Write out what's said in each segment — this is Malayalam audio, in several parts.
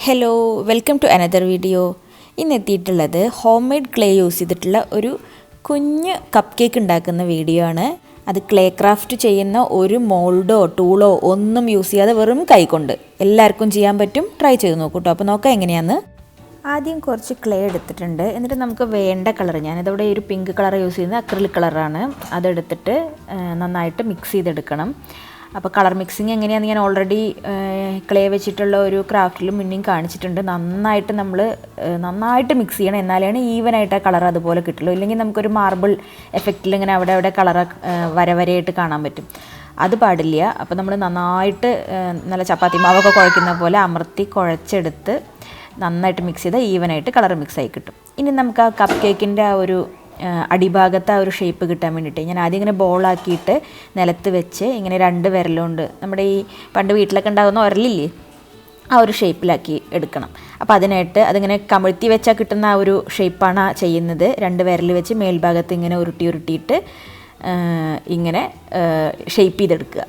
Hello welcome to another video. ഇന്ന് എത്തിയിട്ടുള്ളത് ഹോം മെയ്ഡ് ക്ലേ യൂസ് ചെയ്തിട്ടുള്ള ഒരു കുഞ്ഞ് കപ്പ് കേക്ക് ഉണ്ടാക്കുന്ന വീഡിയോ ആണ്. അത് ക്ലേ ക്രാഫ്റ്റ് ചെയ്യുന്ന ഒരു മോൾഡോ ടൂളോ ഒന്നും യൂസ് ചെയ്യാതെ വെറും കൈകൊണ്ട് എല്ലാവർക്കും ചെയ്യാൻ പറ്റും. ട്രൈ ചെയ്ത് നോക്കൂ കേട്ടോ. അപ്പോൾ നോക്കാം എങ്ങനെയാണെന്ന്. ആദ്യം കുറച്ച് ക്ലേ എടുത്തിട്ടുണ്ട്. എന്നിട്ട് നമുക്ക് വേണ്ട കളർ, ഞാനിതവിടെ ഒരു പിങ്ക് കളർ യൂസ് ചെയ്യുന്നത് അക്രിലിക് കളറാണ്. അതെടുത്തിട്ട് നന്നായിട്ട് മിക്സ് ചെയ്തെടുക്കണം. അപ്പോൾ കളർ മിക്സിങ് എങ്ങനെയാണെന്ന് ഞാൻ ഓൾറെഡി ക്ലേ വെച്ചിട്ടുള്ള ഒരു ക്രാഫ്റ്റിൽ മുന്നേ കാണിച്ചിട്ടുണ്ട്. നന്നായിട്ട് മിക്സ് ചെയ്യണം, എന്നാലാണ് ഈവനായിട്ട് ആ കളർ അതുപോലെ കിട്ടുള്ളൂ. ഇല്ലെങ്കിൽ നമുക്കൊരു മാർബിൾ എഫക്റ്റിൽ ഇങ്ങനെ അവിടെ കളർ വരയായിട്ട് കാണാൻ പറ്റും. അത് പാടില്ല. അപ്പോൾ നമ്മൾ നന്നായിട്ട് നല്ല ചപ്പാത്തി മാവൊക്കെ കുഴയ്ക്കുന്ന പോലെ അമർത്തി കുഴച്ചെടുത്ത് നന്നായിട്ട് മിക്സ് ചെയ്താൽ ഈവനായിട്ട് കളർ മിക്സായി കിട്ടും. ഇനി നമുക്ക് ആ കപ്പ് കേക്കിൻ്റെ ആ ഒരു അടിഭാഗത്ത് ആ ഒരു ഷേപ്പ് കിട്ടാൻ വേണ്ടിയിട്ട് ഞാൻ ആദ്യം ഇങ്ങനെ ബോളാക്കിയിട്ട് നിലത്ത് വെച്ച് ഇങ്ങനെ രണ്ട് വിരലുകൊണ്ട് നമ്മുടെ ഈ പണ്ട് വീട്ടിലൊക്കെ ഉണ്ടാകുന്ന ഉരലില്ലേ ആ ഒരു ഷേപ്പിലാക്കി എടുക്കണം. അപ്പോൾ അതിനായിട്ട് അതിങ്ങനെ കമിഴ്ത്തി വെച്ചാൽ കിട്ടുന്ന ആ ഒരു ഷേപ്പാണ് ചെയ്യുന്നത്. രണ്ട് വിരൽ വെച്ച് മേൽഭാഗത്ത് ഇങ്ങനെ ഉരുട്ടിയിട്ട് ഇങ്ങനെ ഷേപ്പ് ചെയ്തെടുക്കുക.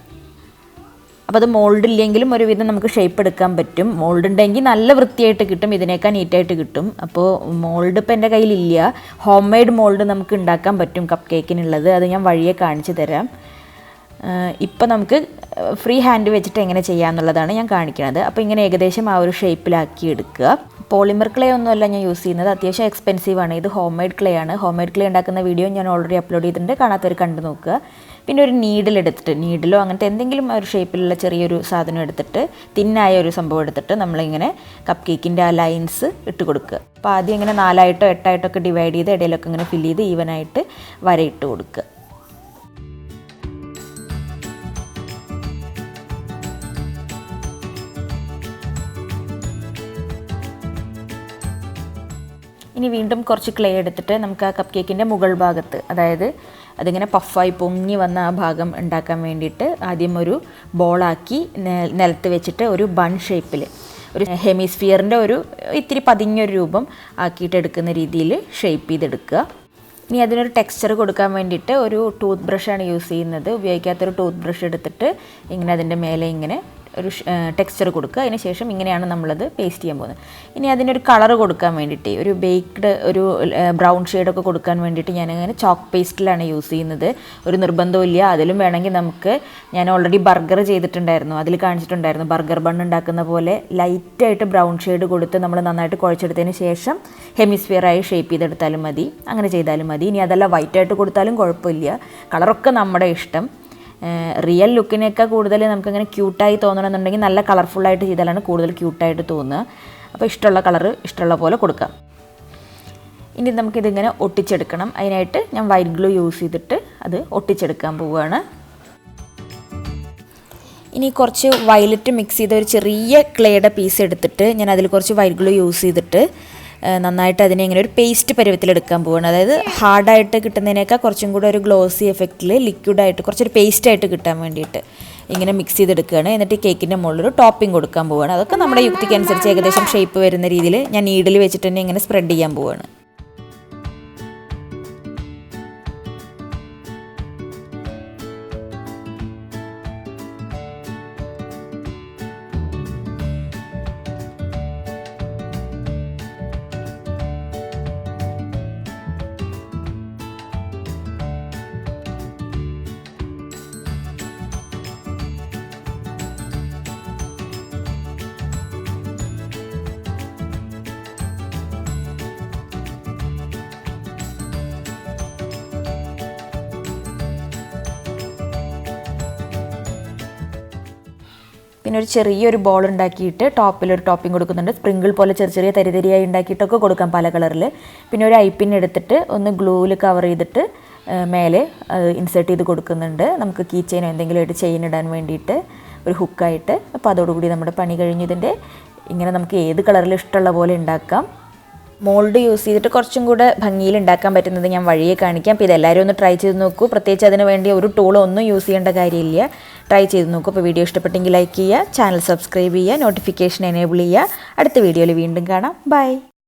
അപ്പോൾ അത് മോൾഡ് ഇല്ലെങ്കിലും ഒരുവിധം നമുക്ക് ഷേപ്പ് എടുക്കാൻ പറ്റും. മോൾഡ് ഉണ്ടെങ്കിൽ നല്ല വൃത്തിയായിട്ട് കിട്ടും, ഇതിനേക്കാൾ നീറ്റായിട്ട് കിട്ടും. അപ്പോൾ മോൾഡ് ഇപ്പോൾ എൻ്റെ കയ്യിലില്ല. ഹോം മെയ്ഡ് മോൾഡ് നമുക്ക് ഉണ്ടാക്കാൻ പറ്റും കപ്പ് കേക്കിനുള്ളത്. അത് ഞാൻ വഴിയെ കാണിച്ചു തരാം. ഇപ്പോൾ നമുക്ക് ഫ്രീ ഹാൻഡ് വെച്ചിട്ട് എങ്ങനെ ചെയ്യാമെന്നുള്ളതാണ് ഞാൻ കാണിക്കുന്നത്. അപ്പോൾ ഇങ്ങനെ ഏകദേശം ആ ഒരു ഷേപ്പിലാക്കി എടുക്കുക. പോളിമർ ക്ലേ ഒന്നുമല്ല ഞാൻ യൂസ് ചെയ്യുന്നത്, അത്യാവശ്യം എക്സ്പെൻസീവാണ്. ഇത് ഹോം മെയ്ഡ് ക്ലേ ആണ്. ഹോം മെയ്ഡ് ക്ലേ ഉണ്ടാക്കുന്ന വീഡിയോ ഞാൻ ഓൾറെഡി അപ്ലോഡ് ചെയ്തിട്ടുണ്ട്, കാണാത്തവർ കണ്ടു നോക്കുക. പിന്നെ ഒരു നീഡിലോ അങ്ങനത്തെ എന്തെങ്കിലും ഒരു ഷേപ്പിലുള്ള ചെറിയൊരു സാധനം എടുത്തിട്ട് തിന്നായ ഒരു സംഭവം എടുത്തിട്ട് നമ്മളിങ്ങനെ കപ്പ് കേക്കിൻ്റെ ആ ലൈൻസ് ഇട്ട് കൊടുക്കുക. അപ്പോൾ ആദ്യം ഇങ്ങനെ 4ആയിട്ടോ 8ആയിട്ടോ ഒക്കെ ഡിവൈഡ് ചെയ്ത് ഇടയിലൊക്കെ ഇങ്ങനെ ഫില്ല് ചെയ്ത് ഈവനായിട്ട് വരയിട്ട് കൊടുക്കുക. ഇനി വീണ്ടും കുറച്ച് ക്ലേ എടുത്തിട്ട് നമുക്ക് ആ കപ്പ് കേക്കിൻ്റെ മുകൾ ഭാഗത്ത്, അതായത് അതിങ്ങനെ പഫായി പൊങ്ങി വന്ന ആ ഭാഗം ഉണ്ടാക്കാൻ വേണ്ടിയിട്ട് ആദ്യം ഒരു ബോളാക്കി നിലത്ത് വെച്ചിട്ട് ഒരു ബൺ ഷേപ്പിൽ ഒരു ഹെമിസ്ഫിയറിൻ്റെ ഒരു ഇത്തിരി പതിഞ്ഞൊരു രൂപം ആക്കിയിട്ട് എടുക്കുന്ന രീതിയിൽ ഷേപ്പ് ചെയ്തെടുക്കുക. ഇനി അതിനൊരു ടെക്സ്ചർ കൊടുക്കാൻ വേണ്ടിയിട്ട് ഒരു ടൂത്ത് ബ്രഷാണ് യൂസ് ചെയ്യുന്നത്. ഉപയോഗിക്കാത്തൊരു ടൂത്ത് ബ്രഷ് എടുത്തിട്ട് ഇങ്ങനെ അതിൻ്റെ മേലെ ഇങ്ങനെ ഒരു ടെക്സ്ചർ കൊടുക്കുക. അതിന് ശേഷം ഇങ്ങനെയാണ് നമ്മളത് പേസ്റ്റ് ചെയ്യാൻ പോകുന്നത്. ഇനി അതിനൊരു കളർ കൊടുക്കാൻ വേണ്ടിയിട്ട് ഒരു ബേക്ക്ഡ് ഒരു ബ്രൗൺ ഷെയ്ഡൊക്കെ കൊടുക്കാൻ വേണ്ടിയിട്ട് ഞാനങ്ങനെ ചോക്ക് പേസ്റ്റിലാണ് യൂസ് ചെയ്യുന്നത്. ഒരു നിർബന്ധമില്ല, അതിലും വേണമെങ്കിൽ നമുക്ക്, ഞാൻ ഓൾറെഡി ബർഗർ ചെയ്തിട്ടുണ്ടായിരുന്നു, അതിൽ കാണിച്ചിട്ടുണ്ടായിരുന്നു ബർഗർ ബൺ ഉണ്ടാക്കുന്ന പോലെ ലൈറ്റായിട്ട് ബ്രൗൺ ഷെയ്ഡ് കൊടുത്ത് നമ്മൾ നന്നായിട്ട് കുഴച്ചെടുത്തതിന് ശേഷം ഹെമിസ്ഫിയറായി ഷേപ്പ് ചെയ്തെടുത്താലും മതി, അങ്ങനെ ചെയ്താലും മതി. ഇനി അതല്ല വൈറ്റായിട്ട് കൊടുത്താലും കുഴപ്പമില്ല, കളറൊക്കെ നമ്മുടെ ഇഷ്ടം. റിയൽ ലുക്കിനേക്കാൾ കൂടുതൽ നമുക്കിങ്ങനെ ക്യൂട്ടായി തോന്നണമെന്നുണ്ടെങ്കിൽ നല്ല കളർഫുള്ളായിട്ട് ചെയ്താലാണ് കൂടുതൽ ക്യൂട്ടായിട്ട് തോന്നുക. അപ്പോൾ ഇഷ്ടമുള്ള കളറ് ഇഷ്ടമുള്ള പോലെ കൊടുക്കാം. ഇനി നമുക്കിതിങ്ങനെ ഒട്ടിച്ചെടുക്കണം. അതിനായിട്ട് ഞാൻ വൈറ്റ് ഗ്ലൂ യൂസ് ചെയ്തിട്ട് അത് ഒട്ടിച്ചെടുക്കാൻ പോവുകയാണ്. ഇനി കുറച്ച് വയലറ്റ് മിക്സ് ചെയ്ത ഒരു ചെറിയ ക്ലേയുടെ പീസ് എടുത്തിട്ട് ഞാൻ അതിൽ കുറച്ച് വൈറ്റ് ഗ്ലൂ യൂസ് ചെയ്തിട്ട് നന്നായിട്ട് അതിനെ ഇങ്ങനെ ഒരു പേസ്റ്റ് പരുവത്തിലെടുക്കാൻ പോവുകയാണ്. അതായത് ഹാർഡായിട്ട് കിട്ടുന്നതിനേക്കാൾ കുറച്ചും കൂടെ ഒരു ഗ്ലോസി എഫക്റ്റിൽ ലിക്വിഡായിട്ട് കുറച്ചൊരു പേസ്റ്റായിട്ട് കിട്ടാൻ വേണ്ടിയിട്ട് ഇങ്ങനെ മിക്സ് ചെയ്തെടുക്കുകയാണ്. എന്നിട്ട് കേക്കിൻ്റെ മുകളിലൊരു ടോപ്പിംഗ് കൊടുക്കാൻ പോവുകയാണ്. അതൊക്കെ നമ്മുടെ യുക്തിക്കനുസരിച്ച് ഏകദേശം ഷേപ്പ് വരുന്ന രീതിയിൽ ഞാൻ നീഡിൽ വെച്ചിട്ട് തന്നെ ഇങ്ങനെ സ്പ്രെഡ് ചെയ്യാൻ പോവുകയാണ്. പിന്നെ ഒരു ചെറിയൊരു ബോൾ ഉണ്ടാക്കിയിട്ട് ടോപ്പിലൊരു ടോപ്പിംഗ് കൊടുക്കുന്നുണ്ട്. സ്പ്രിങ്കിൾ പോലെ ചെറിയ തരിതരിയായി ഉണ്ടാക്കിയിട്ടൊക്കെ കൊടുക്കാം പല കളറിൽ. പിന്നെ ഒരു ഐപ്പിൻ എടുത്തിട്ട് ഒന്ന് ഗ്ലൂവിൽ കവർ ചെയ്തിട്ട് മേലെ ഇൻസേർട്ട് ചെയ്ത് കൊടുക്കുന്നുണ്ട്. നമുക്ക് കീ ചെയിനോ എന്തെങ്കിലും ആയിട്ട് ചെയിൻ ഇടാൻ വേണ്ടിയിട്ട് ഒരു ഹുക്കായിട്ട്. അപ്പോൾ അതോടുകൂടി നമ്മുടെ പണി കഴിഞ്ഞു. ഇതിൻ്റെ ഇങ്ങനെ നമുക്ക് ഏത് കളറിൽ ഇഷ്ടമുള്ള പോലെ ഉണ്ടാക്കാം. മോൾഡ് യൂസ് ചെയ്തിട്ട് കുറച്ചും കൂടെ ഭംഗിയിൽ ഉണ്ടാക്കാൻ പറ്റുന്നത് ഞാൻ വഴിയെ കാണിക്കാം. അപ്പോൾ ഇതെല്ലാവരും ഒന്ന് ട്രൈ ചെയ്ത് നോക്കൂ. പ്രത്യേകിച്ച് അതിന് വേണ്ടി ഒരു ടൂളോ ഒന്നും യൂസ് ചെയ്യേണ്ട കാര്യമില്ല. ട്രൈ ചെയ്ത് നോക്കൂ. അപ്പോൾ വീഡിയോ ഇഷ്ടപ്പെട്ടെങ്കിൽ ലൈക്ക് ചെയ്യുക, ചാനൽ സബ്സ്ക്രൈബ് ചെയ്യുക, നോട്ടിഫിക്കേഷൻ എനേബിൾ ചെയ്യുക. അടുത്ത വീഡിയോയിൽ വീണ്ടും കാണാം. ബൈ.